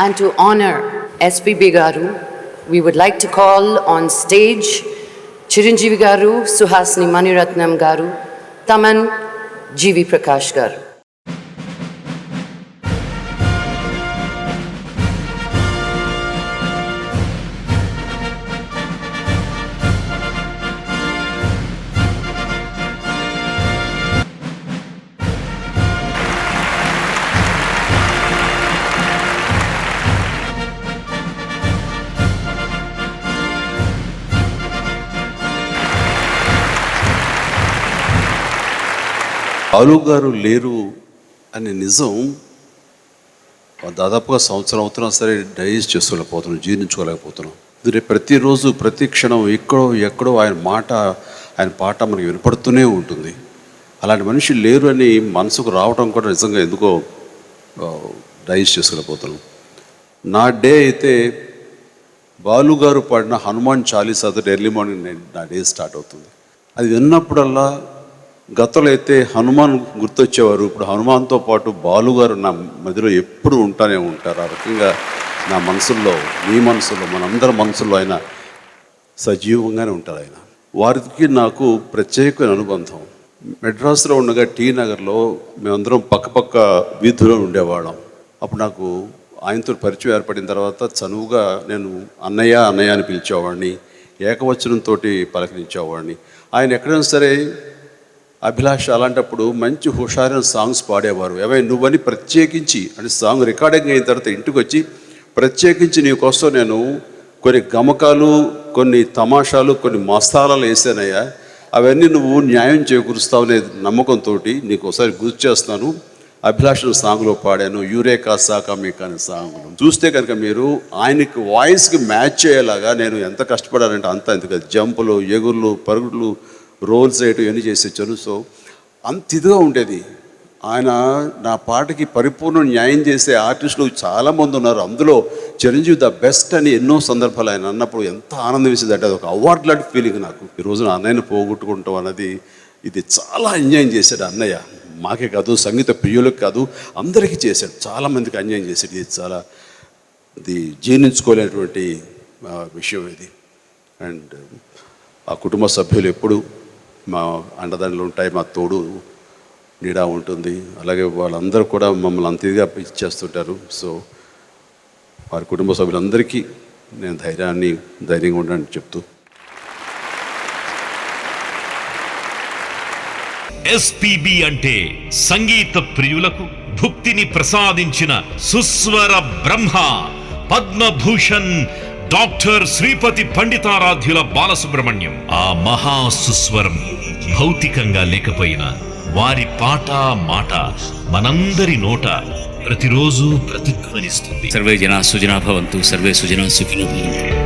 And to honor SPB Garu, we would like to call on stage Chiranjeevi Garu, Suhasini Maniratnam Garu, Taman G.V.Prakash Garu. Balu గారు లేరు అనే నిజం దాదాపుగా సంవత్సరం అవుతున్నా సరే డైజెస్ట్ చేసుకోలేకపోతున్నాం, జీర్ణించుకోలేకపోతున్నాం. ఎందుకంటే ప్రతిరోజు ప్రతి క్షణం ఎక్కడో ఆయన పాట మనకి వినపడుతూనే ఉంటుంది. అలాంటి మనిషి లేరు అని మనసుకు రావడం కూడా నిజంగా ఎందుకో డైజెస్ట్ చేసుకోలేకపోతున్నాం. నా డే అయితే బాలు గారు పాడిన హనుమాన్ చాలీసా ఎర్లీ మార్నింగ్ నా డే స్టార్ట్ అవుతుంది. అది విన్నప్పుడల్లా గతంలో అయితే హనుమాన్ గుర్తొచ్చేవారు, ఇప్పుడు హనుమాన్తో పాటు బాలుగారు నా మధ్యలో ఎప్పుడు ఉంటానే ఉంటారు. ఆ రకంగా నా మనసుల్లో, మీ మనసులో, మనందరి మనసుల్లో ఆయన సజీవంగానే ఉంటారు. ఆయన వారికి నాకు ప్రత్యేకమైన అనుబంధం. మెడ్రాస్లో ఉండగా టీ నగర్లో మేమందరం పక్కపక్క వీధుల్లో ఉండేవాళ్ళం. అప్పుడు నాకు ఆయనతో పరిచయం ఏర్పడిన తర్వాత చనువుగా నేను అన్నయ్య అని పిలిచేవాడిని, ఏకవచనంతో పలకరించేవాడిని. ఆయన ఎక్కడైనా సరే అభిలాష అలాంటప్పుడు మంచి హుషారైన సాంగ్స్ పాడేవారు. ఏవై నువ్వని ప్రత్యేకించి అంటే సాంగ్ రికార్డింగ్ అయిన తర్వాత ఇంటికి వచ్చి ప్రత్యేకించి నీకోసం నేను కొన్ని గమకాలు, కొన్ని తమాషాలు, కొన్ని మస్తాలాలు వేసానయ్యా, అవన్నీ నువ్వు న్యాయం చేకూరుస్తావనే నమ్మకంతో నీకు ఒకసారి గుర్తు చేస్తున్నాను. అభిలాషను సాంగ్లో పాడాను, యూరేకా సాకా మీకా అనే సాంగ్లో చూస్తే కనుక మీరు ఆయనకి వాయిస్కి మ్యాచ్ అయ్యేలాగా నేను ఎంత కష్టపడానంటే అంత ఎందుకు జంపులు, ఎగుర్లు, పరుగులు, రోల్స్ వేయటం ఇవన్నీ చేసి వచ్చాను. సో అంత ఇదిగా ఉండేది. ఆయన నా పాటకి పరిపూర్ణ న్యాయం చేసే ఆర్టిస్టులు చాలామంది ఉన్నారు. అందులో చిరంజీవి ద బెస్ట్ అని ఎన్నో సందర్భాలు ఆయన అన్నప్పుడు ఎంత ఆనందం వేసేది అంటే అది ఒక అవార్డ్ లాంటి ఫీలింగ్ నాకు. ఈరోజు నా అన్నయ్యను పోగొట్టుకుంటాం అన్నది ఇది చాలా ఎంజాయ్ చేశాడు అన్నయ్య. మాకే కాదు, సంగీత ప్రియులకు కాదు, అందరికీ చేశాడు. చాలామందికి అన్యాయం చేశాడు. ఇది చాలా జీర్ణించుకోలేనటువంటి విషయం ఇది. అండ్ ఆ కుటుంబ సభ్యులు ఎప్పుడు మా అండదండలు ఉంటాయి, మా తోడు నీడా ఉంటుంది. అలాగే వాళ్ళందరూ కూడా మమ్మల్ని అంత ఇదిగా ఇచ్చేస్తుంటారు. సో వారి కుటుంబ సభ్యులందరికీ నేను ధైర్యంగా ఉండని చెప్తూ ఎస్పీబీ అంటే సంగీత ప్రియులకు భుక్తిని ప్రసాదించిన సుస్వర బ్రహ్మ, పద్మభూషణ్ డాక్టర్ శ్రీపతి పండితారాధ్యుల బాలసుబ్రహ్మణ్యం. ఆ మహాసుస్వరం భౌతికంగా లేకపోయినా వారి పాట మాట మనందరి నోట ప్రతిరోజు ప్రతిధ్వనిస్తుంది. సర్వే జనా సుజనా భవంతు, సర్వే సుజనా సుఖినో భవంతు.